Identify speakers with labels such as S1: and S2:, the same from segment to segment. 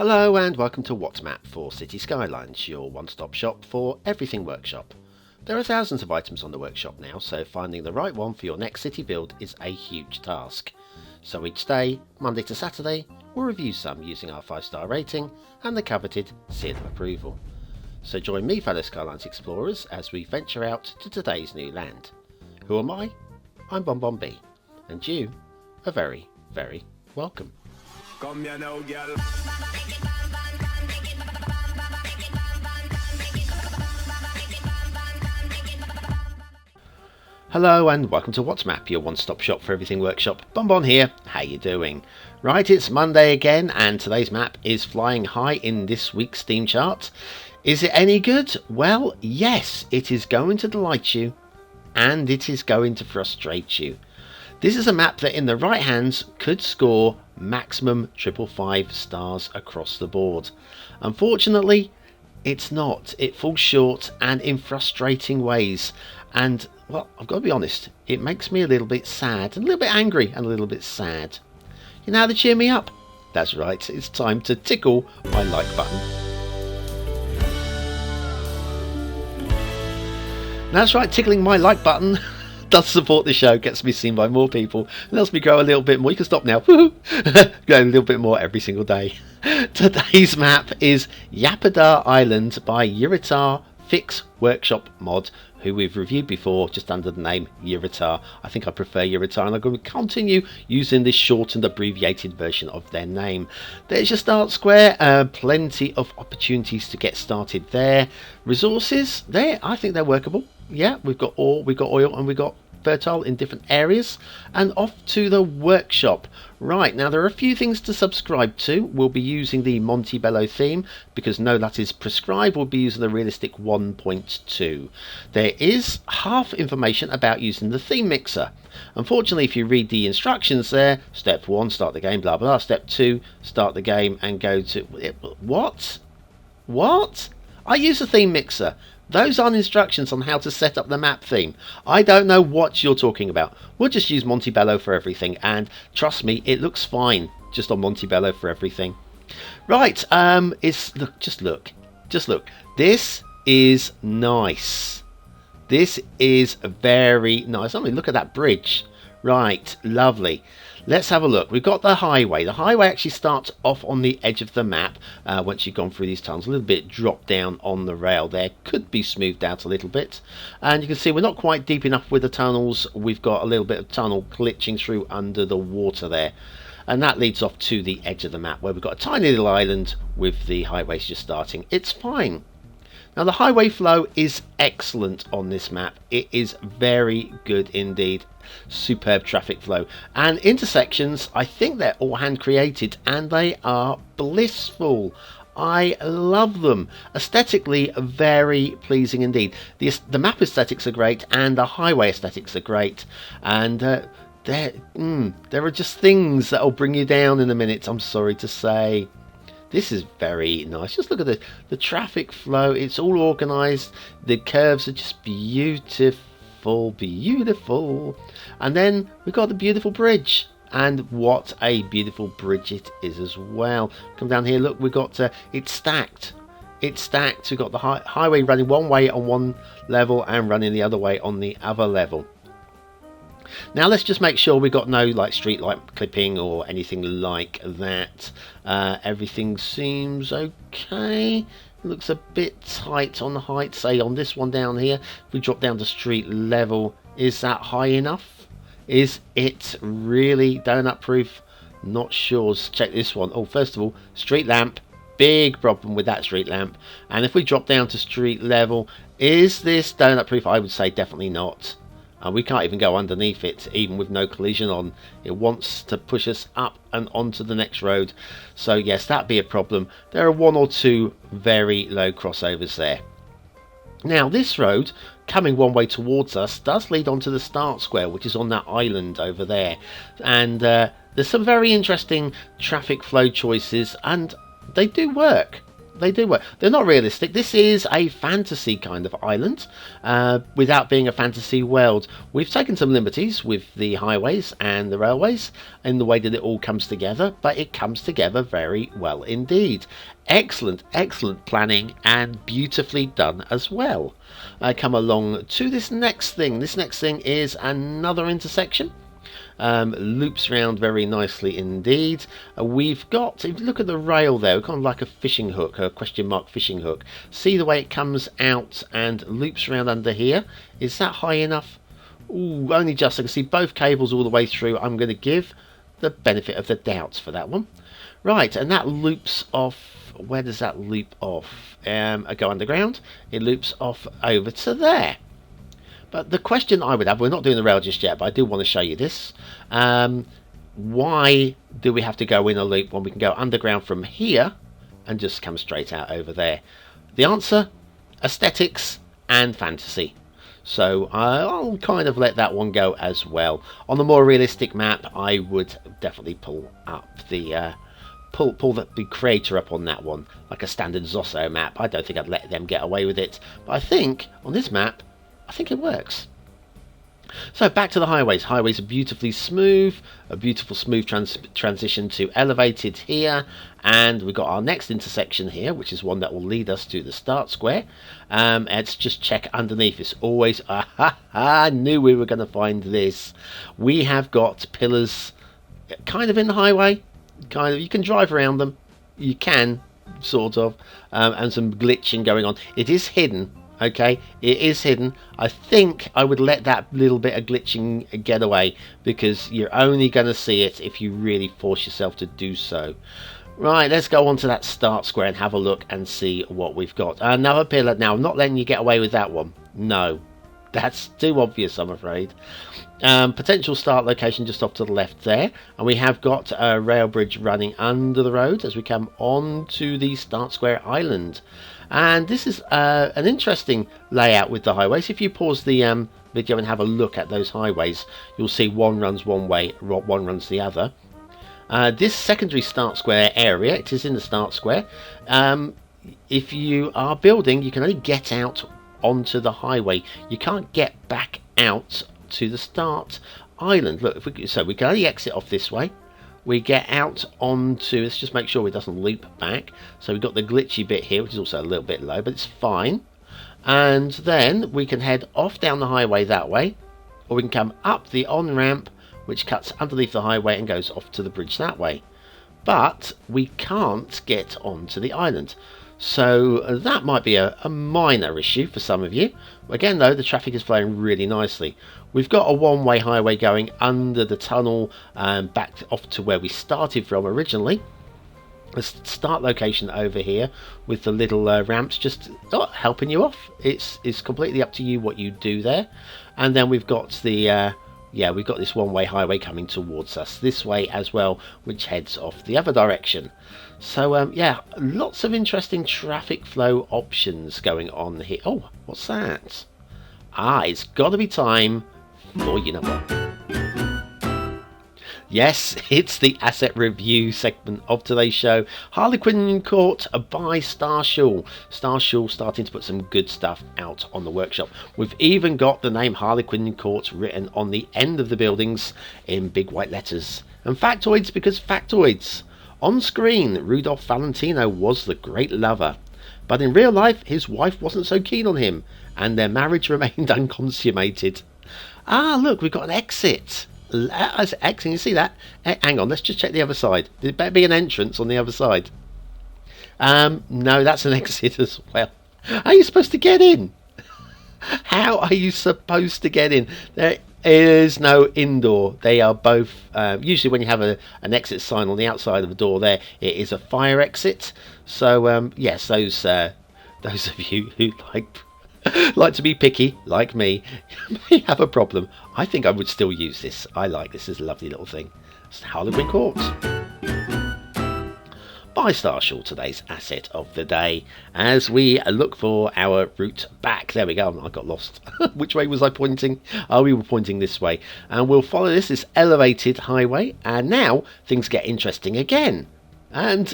S1: Hello and welcome to What's Map for Cities Skylines, your one-stop shop for everything workshop. There are thousands of items on the workshop now, so finding the right one for your next city build is a huge task. So each day, Monday to Saturday, we'll review some using our 5-star rating and the coveted seal of approval. So join me, fellow Skylines explorers, as we venture out to today's new land. Who am I? I'm BonBonB, and you are very, very welcome.
S2: Come here now, girl.
S1: Hello and welcome to What's Map, your one-stop shop for everything workshop. BonBon here. How you doing? Right, it's Monday again, and today's map is flying high in this week's Steam chart. Is it any good? Well, yes, it is going to delight you, and it is going to frustrate you. This is a map that in the right hands could score maximum 555 stars across the board. Unfortunately, it's not. It falls short and in frustrating ways. And, well, I've got to be honest, it makes me a little bit sad, and a little bit angry, and a little bit sad. You know how to cheer me up? That's right, it's time to tickle my like button. That's right, tickling my like button does support the show, gets me seen by more people, and helps me grow a little bit more. You can stop now. Woohoo! Go a little bit more every single day. Today's map is Yapada Island by Yapada Fix Workshop Mod, who we've reviewed before just under the name Yapada. I think I prefer Yapada, and I'm going to continue using this shortened abbreviated version of their name. There's your start square, plenty of opportunities to get started there. Resources there, I think they're workable. Yeah, we've got ore, we've got oil, and we've got fertile in different areas. And off to the workshop. Right, now there are a few things to subscribe to. We'll be using the Montebello theme because no, that is prescribed. We'll be using the realistic 1.2. There is half information about using the theme mixer. Unfortunately, if you read the instructions there, step 1, start the game, blah blah. Step 2, start the game and go to what? I use a theme mixer. Those aren't instructions on how to set up the map theme. I don't know what you're talking about. We'll just use Montebello for everything, and trust me, it looks fine just on Montebello for everything. Right, just look. This is nice. This is very nice. I mean, look at that bridge. Right, lovely. Let's have a look. We've got the highway. The highway actually starts off on the edge of the map once you've gone through these tunnels. A little bit drop down on the rail there. Could be smoothed out a little bit. And you can see we're not quite deep enough with the tunnels. We've got a little bit of tunnel glitching through under the water there. And that leads off to the edge of the map where we've got a tiny little island with the highways just starting. It's fine. Now the highway flow is excellent on this map. It is very good indeed. Superb traffic flow, and intersections, I think they're all hand created and they are blissful. I love them. Aesthetically very pleasing indeed. The map aesthetics are great and the highway aesthetics are great, and there are just things that will bring you down in a minute, I'm sorry to say. This is very nice. Just look at the traffic flow. It's all organised. The curves are just beautiful. And then we've got the beautiful bridge. And what a beautiful bridge it is as well. Come down here, look, we've got it's stacked. It's stacked. We've got the highway running one way on one level and running the other way on the other level. Now let's just make sure we've got no like street light clipping or anything like that. Everything seems okay. It looks a bit tight on the height, say on this one down here. If we drop down to street level, is that high enough? Is it really donut proof? Not sure. Let's check this one. Oh, first of all, street lamp. Big problem with that street lamp. And if we drop down to street level, is this donut proof? I would say definitely not. And we can't even go underneath it, even with no collision on. It wants to push us up and onto the next road. So yes, that'd be a problem. There are 1 or 2 very low crossovers there. Now this road, coming one way towards us, does lead onto the start square, which is on that island over there. And there's some very interesting traffic flow choices, and they do work. They do work. They're not realistic. This is a fantasy kind of island without being a fantasy world. We've taken some liberties with the highways and the railways in the way that it all comes together, but it comes together very well indeed. Excellent, excellent planning and beautifully done as well. Come along to this next thing. This next thing is another intersection. Loops round very nicely indeed. We've got, if you look at the rail there, kind of like a fishing hook, a question mark fishing hook. See the way it comes out and loops around under here? Is that high enough? Ooh, only just. I can see both cables all the way through. I'm going to give the benefit of the doubt for that one. Right, and that loops off. Where does that loop off? I go underground. It loops off over to there. But the question I would have, we're not doing the rail just yet, but I do want to show you this. Why do we have to go in a loop when we can go underground from here and just come straight out over there? The answer, aesthetics and fantasy. So I'll kind of let that one go as well. On the more realistic map, I would definitely pull up the pull the creator up on that one, like a standard Zosso map. I don't think I'd let them get away with it, but I think on this map, I think it works. So back to the highways. Highways are beautifully smooth, a beautiful smooth transition to elevated here, and we've got our next intersection here, which is one that will lead us to the start square. Let's just check underneath. It's always, I knew we were going to find this. We have got pillars kind of in the highway, kind of, you can drive around them, you can, sort of, and some glitching going on. It is hidden. Okay, it is hidden. I think I would let that little bit of glitching get away, because you're only going to see it if you really force yourself to do so. Right, let's go on to that start square and have a look and see what we've got. Another pillar. Now, I'm not letting you get away with that one. No, that's too obvious, I'm afraid. Potential start location just off to the left there, and we have got a rail bridge running under the road as we come on to the start square island. And this is an interesting layout with the highways. If you pause the video and have a look at those highways, you'll see one runs one way, one runs the other. This secondary start square area, it is in the start square. If you are building, you can only get out onto the highway. You can't get back out to the start island. Look, so we can only exit off this way. We get out onto, let's just make sure it doesn't loop back. So we've got the glitchy bit here, which is also a little bit low, but it's fine. And then we can head off down the highway that way, or we can come up the on-ramp, which cuts underneath the highway and goes off to the bridge that way. But we can't get onto the island. So that might be a minor issue for some of you. Again though, the traffic is flowing really nicely. We've got a one-way highway going under the tunnel back off to where we started from originally. The start location over here with the little ramps just helping you off. It's completely up to you what you do there. And then we've got the we've got this one-way highway coming towards us this way as well, which heads off the other direction. So yeah, lots of interesting traffic flow options going on here. Oh, what's that? It's got to be time for, you know what? Yes, it's the asset review segment of today's show. Harlequin Court by Starshall. Starshall starting to put some good stuff out on the workshop. We've even got the name Harlequin Court written on the end of the buildings in big white letters. And factoids, because factoids. On screen, Rudolph Valentino was the great lover. But in real life, his wife wasn't so keen on him, and their marriage remained unconsummated. Look, we've got an exit. As exit, you see that? Hang on, let's just check the other side. There better be an entrance on the other side. No, that's an exit as well. How are you supposed to get in? How are you supposed to get in? There is no indoor. They are both, usually when you have an exit sign on the outside of the door there, it is a fire exit. So, yes, those of you who like to be picky, like me, may have a problem. I think I would still use this. I like this. It's a lovely little thing. It's Harlequin Court by Starshall, today's asset of the day, as we look for our route back. There we go. I got lost. Which way was I pointing? We were pointing this way. And we'll follow this elevated highway. And now things get interesting again. And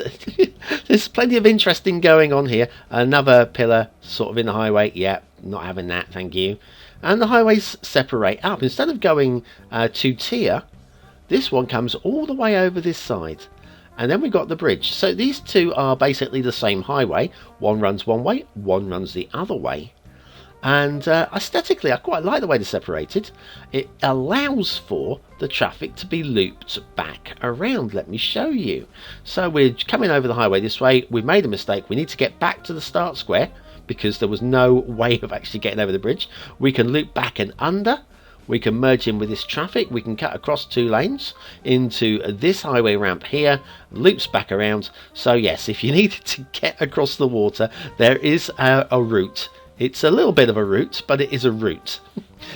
S1: there's plenty of interesting going on here. Another pillar sort of in the highway. Yeah, not having that, thank you. And the highways separate up. Instead of going two-tier, this one comes all the way over this side. And then we've got the bridge. So these two are basically the same highway. One runs one way, one runs the other way. And aesthetically, I quite like the way they're separated. It allows for the traffic to be looped back around. Let me show you. So we're coming over the highway this way. We've made a mistake. We need to get back to the start square because there was no way of actually getting over the bridge. We can loop back and under. We can merge in with this traffic. We can cut across 2 lanes into this highway ramp here, loops back around. So yes, if you needed to get across the water, there is a route. It's a little bit of a route, but it is a route.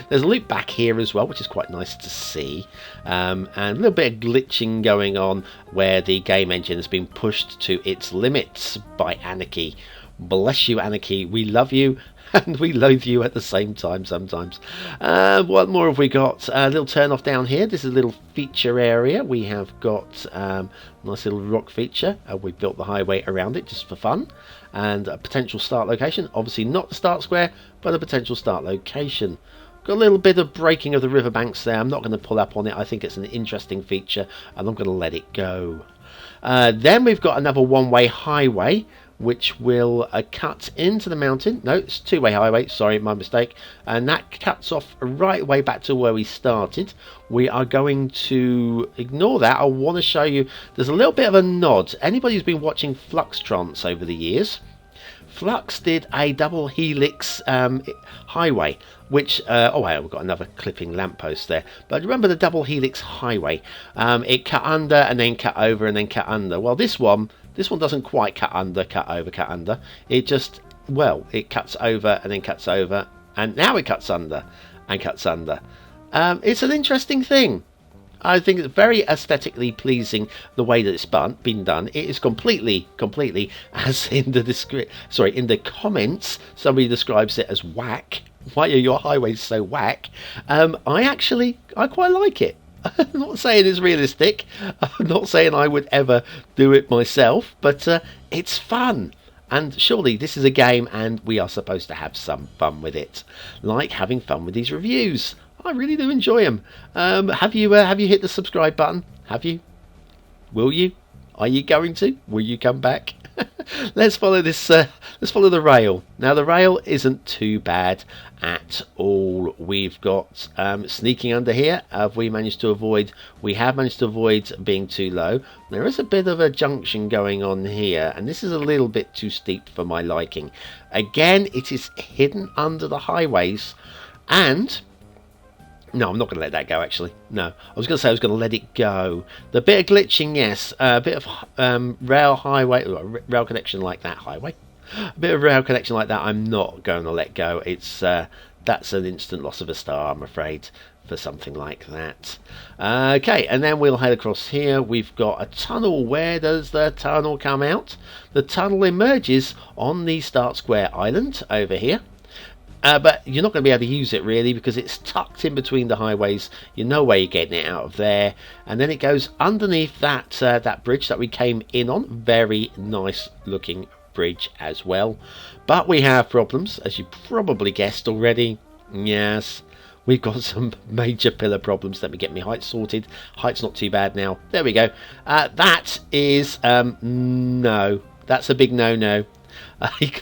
S1: There's a loop back here as well, which is quite nice to see. And a little bit of glitching going on where the game engine has been pushed to its limits by Anarchy. Bless you, Anarchy. We love you and we loathe you at the same time sometimes. What more have we got? A little turn off down here. This is a little feature area. We have got a nice little rock feature. We built the highway around it just for fun. And a potential start location. Obviously not the start square, but a potential start location. Got a little bit of breaking of the riverbanks there. I'm not going to pull up on it. I think it's an interesting feature and I'm going to let it go. Then we've got another one-way highway which will cut into the mountain. No, it's two-way highway, sorry, my mistake. And that cuts off right way back to where we started. We are going to ignore that. I want to show you, there's a little bit of a nod. Anybody who's been watching Fluxtrons over the years, Flux did a double helix highway, which, oh wow, we've got another clipping lamppost there. But remember the double helix highway? It cut under and then cut over and then cut under. Well, this one doesn't quite cut under, cut over, cut under. It just, well, it cuts over and then cuts over, and now it cuts under and cuts under. It's an interesting thing. I think it's very aesthetically pleasing the way that it's been done. It is completely, as in the comments, somebody describes it as whack. Why are your highways so whack? I quite like it. I'm not saying it's realistic. I'm not saying I would ever do it myself, but it's fun. And surely this is a game and we are supposed to have some fun with it. Like having fun with these reviews. I really do enjoy them. Have you hit the subscribe button? Have you? Will you? Are you going to? Will you come back? Let's follow this. Let's follow the rail. Now the rail isn't too bad at all. We've got sneaking under here. We have managed to avoid being too low. There is a bit of a junction going on here, and this is a little bit too steep for my liking. Again, it is hidden under the highways, and no, I'm not going to let that go, actually. No, I was going to say I was going to let it go. The bit of glitching, yes. A bit of rail connection like that, highway. A bit of rail connection like that, I'm not going to let go. It's that's an instant loss of a star, I'm afraid, for something like that. Okay, and then we'll head across here. We've got a tunnel. Where does the tunnel come out? The tunnel emerges on the Start Square Island over here. But you're not going to be able to use it really because it's tucked in between the highways. You know where you're getting it out of there, and then it goes underneath that that bridge that we came in on. Very nice looking bridge as well. But we have problems, as you probably guessed already. Yes, we've got some major pillar problems. Let me get my height sorted. Height's not too bad now. There we go. That is no. That's a big no-no. I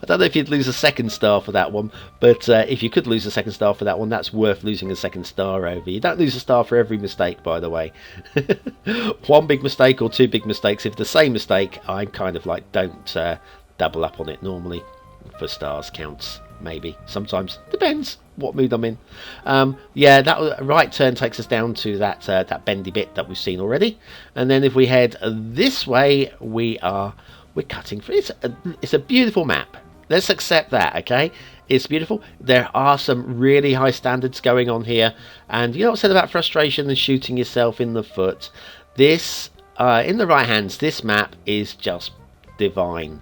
S1: don't know if you'd lose a second star for that one, but if you could lose a second star for that one, that's worth losing a second star over. You don't lose a star for every mistake, by the way. One big mistake or two big mistakes. If the same mistake, I'm kind of like, don't double up on it normally for stars counts. Maybe sometimes depends what mood I'm in. Yeah, that right turn takes us down to that bendy bit that we've seen already, and then if we head this way, we're cutting through. It's a beautiful map. Let's accept that, okay? It's beautiful. There are some really high standards going on here, and you know what I said about frustration and shooting yourself in the foot. This in the right hands, this map is just divine.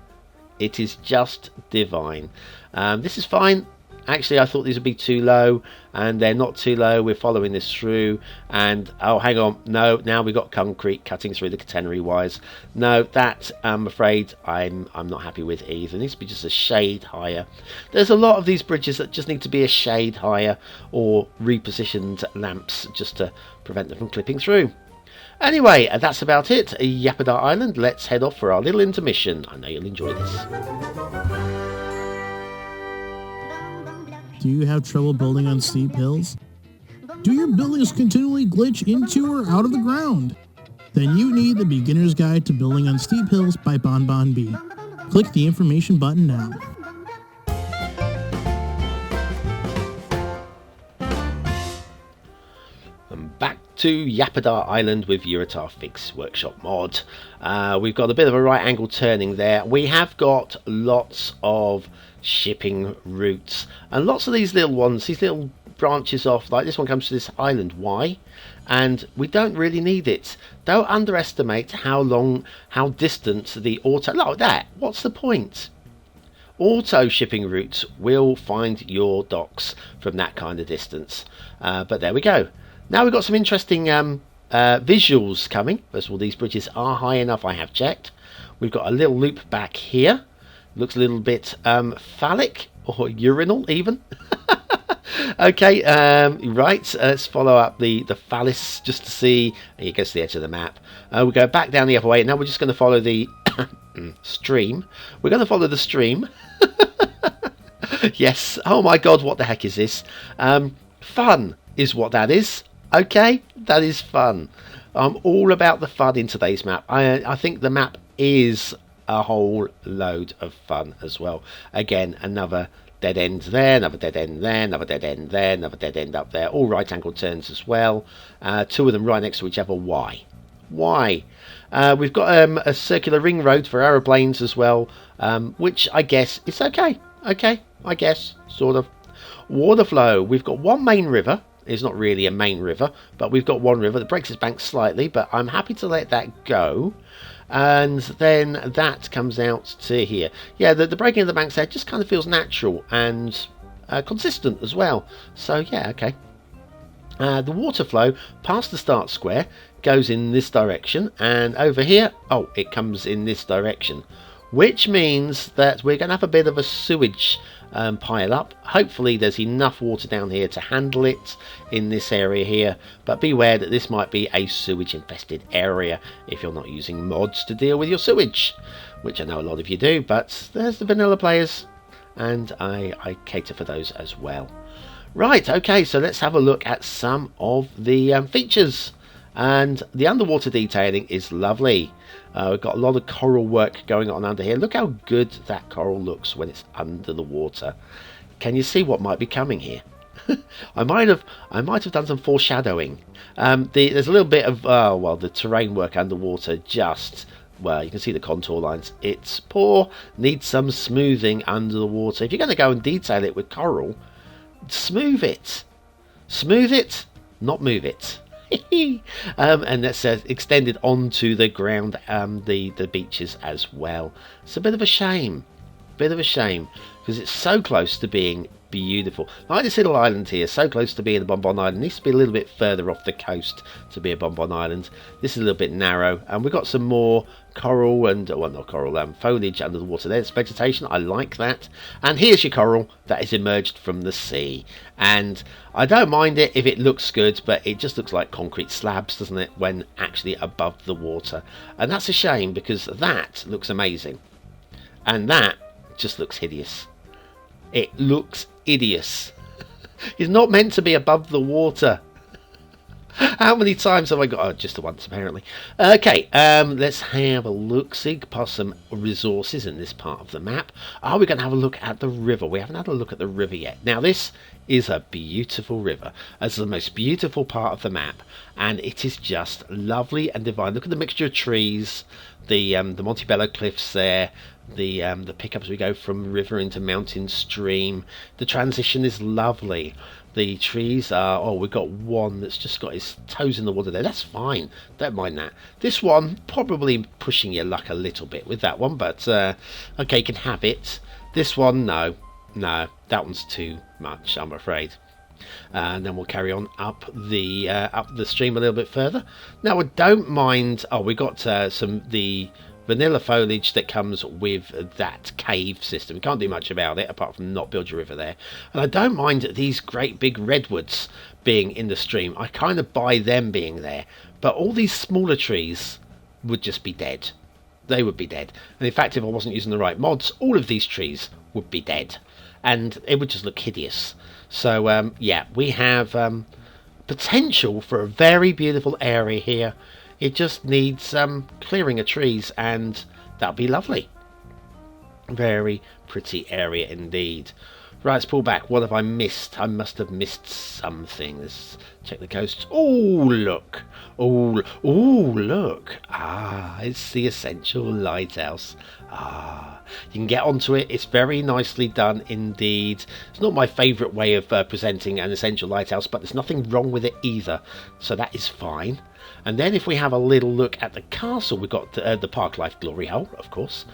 S1: It is just divine. This is fine. Actually, I thought these would be too low, and they're not too low. We're following this through, and oh, hang on, no, now we've got concrete cutting through the catenary wires. No, that I'm afraid I'm not happy with either. It needs to be just a shade higher. There's a lot of these bridges that just need to be a shade higher, or repositioned lamps just to prevent them from clipping through. Anyway, that's about it. Yapada Island. Let's head off for our little intermission. I know you'll enjoy this.
S3: Do you have trouble building on steep hills? Do your buildings continually glitch into or out of the ground? Then you need the Beginner's Guide to Building on Steep Hills by BonBonB. Click the information button now.
S1: And back to Yapada Island with Yapada Fix Workshop mod. We've got a bit of a right angle turning there. We have got lots of shipping routes and lots of these little ones, these little branches off, like this one comes to this island. Why? And we don't really need it. Don't underestimate how distant the auto, like that, what's the point? Auto shipping routes will find your docks from that kind of distance. But there we go. Now we've got some interesting visuals coming. First of all, these bridges are high enough, I have checked. We've got a little loop back here. Looks a little bit phallic or urinal even. Okay, right, let's follow up the phallus just to see. Here goes to the edge of the map. We go back down the other way. Now we're just going to follow the stream. We're going to follow the stream. Yes, oh my god, what the heck is this? Fun is what that is. Okay, that is fun. I'm all about the fun in today's map. I think the map is a whole load of fun as well. Again, another dead end there, another dead end there, another dead end there, another dead end up there. All right angle turns as well. Two of them right next to each other. Why? We've got a circular ring road for aeroplanes as well, which I guess is okay. Okay, I guess, sort of. Water flow. We've got one main river. It's not really a main river, but we've got one river that breaks its bank slightly, but I'm happy to let that go. And then that comes out to here. Yeah, the breaking of the banks there just kind of feels natural and consistent as well. So yeah, okay. The water flow past the start square goes in this direction, and over here, oh, it comes in this direction, which means that we're going to have a bit of a sewage pile up. Hopefully there's enough water down here to handle it in this area here, but beware that this might be a sewage infested area if you're not using mods to deal with your sewage, which I know a lot of you do, but there's the vanilla players, and I cater for those as well. Right, okay, so let's have a look at some of the features. And the underwater detailing is lovely. We've got a lot of coral work going on under here. Look how good that coral looks when it's under the water. Can you see what might be coming here? I might have done some foreshadowing. There's a little bit of the terrain work underwater. Just, well, you can see the contour lines. It's poor. Needs some smoothing under the water. If you're going to go and detail it with coral, smooth it. Smooth it, not move it. And that's extended onto the ground, the beaches as well. It's a bit of a shame, because it's so close to being beautiful. Like this little island here, so close to being a bonbon island. It needs to be a little bit further off the coast to be a bonbon island. This is a little bit narrow, and we've got some more coral and, well, not coral, foliage under the water. There's vegetation. I like that. And here's your coral that is emerged from the sea. And I don't mind it if it looks good, but it just looks like concrete slabs, doesn't it, when actually above the water. And that's a shame, because that looks amazing. And that just looks hideous. It looks hideous. It's not meant to be above the water. How many times have I got? Oh, just the once, apparently. Okay, let's have a look. See, past some resources in this part of the map. Are we going to have a look at the river? We haven't had a look at the river yet. Now, this is a beautiful river. It's the most beautiful part of the map, and it is just lovely and divine. Look at the mixture of trees, the Montebello cliffs there, the pickups we go from river into mountain stream. The transition is lovely. The trees are, oh, we've got one that's just got his toes in the water there. That's fine. Don't mind that. This one, probably pushing your luck a little bit with that one, but okay, you can have it. This one, no. No, that one's too much, I'm afraid. And then we'll carry on up the stream a little bit further. Now I don't mind. Oh, we got the vanilla foliage that comes with that cave system. We can't do much about it apart from not build your river there. And I don't mind these great big redwoods being in the stream. I kind of buy them being there, but all these smaller trees would just be dead. They would be dead. And in fact, if I wasn't using the right mods, all of these trees would be dead, and it would just look hideous. So yeah, we have potential for a very beautiful area here. It just needs clearing of trees, and that'll be lovely. Very pretty area indeed. Right, let's pull back. What have I missed? I must have missed something. Let's check the coast. Oh, look. Oh, look. Ah, it's the Essential Lighthouse. Ah, you can get onto it. It's very nicely done indeed. It's not my favourite way of presenting an Essential Lighthouse, but there's nothing wrong with it either. So that is fine. And then if we have a little look at the castle, we've got the Park Life Glory Hole, of course.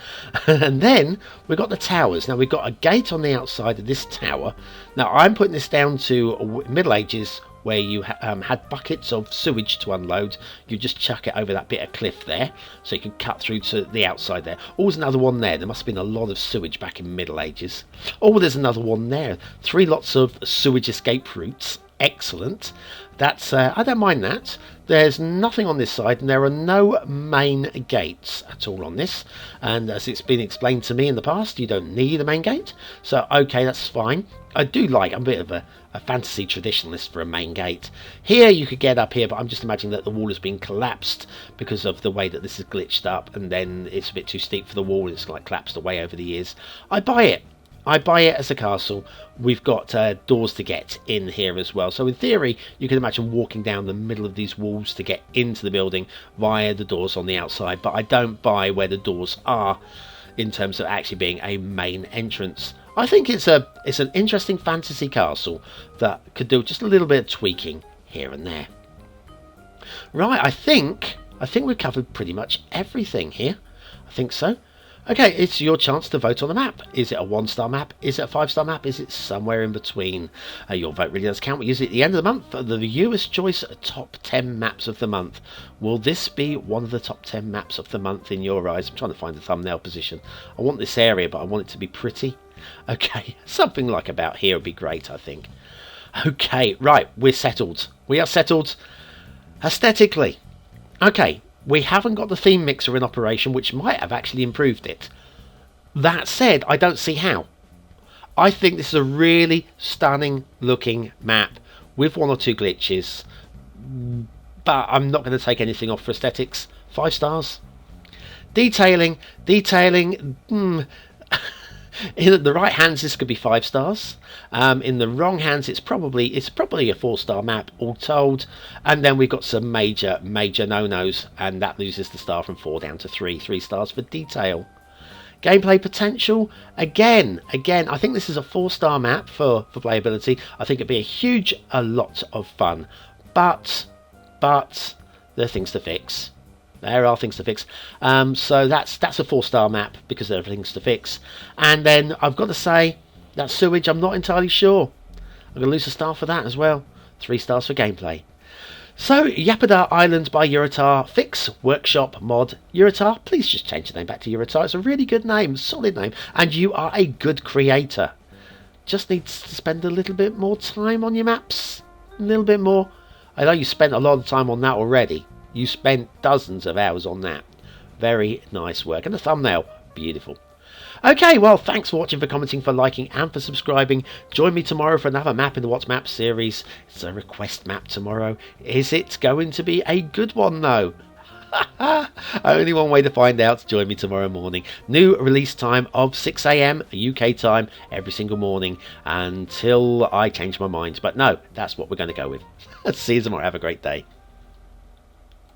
S1: And then we've got the towers. Now, we've got a gate on the outside of this tower. Now, I'm putting this down to Middle Ages, where you had buckets of sewage to unload. You just chuck it over that bit of cliff there, so you can cut through to the outside there. Oh, there's another one there. There must have been a lot of sewage back in Middle Ages. Oh, there's another one there. 3 lots of sewage escape routes. Excellent. That's I don't mind that. There's nothing on this side, and there are no main gates at all on this. And as it's been explained to me in the past, you don't need a main gate. So, okay, that's fine. I do like, I'm a bit of a fantasy traditionalist for a main gate. Here you could get up here, but I'm just imagining that the wall has been collapsed because of the way that this is glitched up, and then it's a bit too steep for the wall. It's like collapsed away over the years. I buy it. I buy it as a castle. We've got doors to get in here as well. So in theory, you can imagine walking down the middle of these walls to get into the building via the doors on the outside. But I don't buy where the doors are in terms of actually being a main entrance. I think it's an interesting fantasy castle that could do just a little bit of tweaking here and there. Right, I think we've covered pretty much everything here. I think so. Okay, it's your chance to vote on the map. Is it a 1-star map? Is it a 5-star map? Is it somewhere in between? Your vote really does count. We use it at the end of the month for the Viewer's Choice Top 10 Maps of the Month. Will this be one of the top 10 maps of the month in your eyes? I'm trying to find the thumbnail position. I want this area, but I want it to be pretty. Okay, something like about here would be great, I think. Okay, right, we're settled. We are settled aesthetically. Okay. We haven't got the theme mixer in operation, which might have actually improved it. That said, I don't see how. I think this is a really stunning looking map with 1 or 2 glitches, but I'm not going to take anything off for aesthetics. 5 stars. Detailing. In the right hands, this could be 5 stars. In the wrong hands, it's probably a 4-star map, all told. And then we've got some major no-nos, and that loses the star from 4 down to 3. 3 stars for detail. Gameplay potential, again, I think this is a 4-star map for playability. I think it'd be a lot of fun, but there are things to fix. There are things to fix. So that's a 4-star map because there are things to fix. And then I've got to say that sewage, I'm not entirely sure. I'm going to lose a star for that as well. 3 stars for gameplay. So Yapada Island by Yapada, fix, workshop, mod. Yapada, please just change the name back to Yapada. It's a really good name, solid name, and you are a good creator. Just needs to spend a little bit more time on your maps. A little bit more. I know you spent a lot of time on that already. You spent dozens of hours on that. Very nice work. And the thumbnail, beautiful. Okay, well, thanks for watching, for commenting, for liking, and for subscribing. Join me tomorrow for another map in the What's Map series. It's a request map tomorrow. Is it going to be a good one, though? Only one way to find out. Join me tomorrow morning. New release time of 6 AM UK time every single morning until I change my mind. But no, that's what we're going to go with. See you tomorrow. Have a great day.